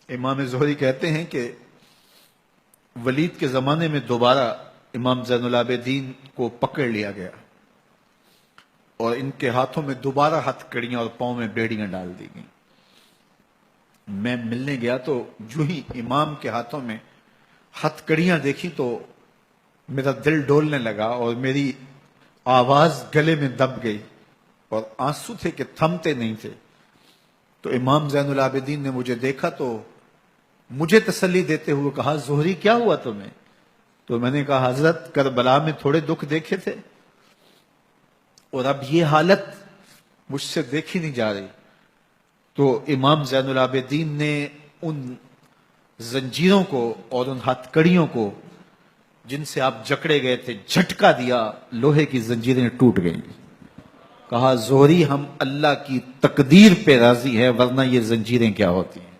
इमाम ज़ोहरी कहते हैं कि वलीद के ज़माने में दोबारा इमाम ज़ैनुल आबिदीन को पकड़ लिया गया और इनके हाथों में दोबारा हथकड़ियां और पांव में बेड़ियां डाल दी गई। मैं मिलने गया तो जो ही इमाम के हाथों में हथकड़ियां देखी तो मेरा दिल डोलने लगा और मेरी आवाज गले में दब गई और आंसू थे कि थमते नहीं थे। तो इमाम ज़ैनुल आबिदीन ने मुझे देखा तो मुझे तसल्ली देते हुए कहा, ज़ोहरी क्या हुआ तुम्हें? तो मैंने कहा, हजरत करबला में थोड़े दुख देखे थे और अब ये हालत मुझसे देखी नहीं जा रही। तो इमाम ज़ैनुल आबिदीन ने उन जंजीरों को और उन हथकड़ियों को जिनसे आप जकड़े गए थे झटका दिया, लोहे की जंजीरें टूट गई। कहा, ज़ोहरी हम अल्लाह की तकदीर पे राजी है, वरना ये जंजीरें क्या होती हैं।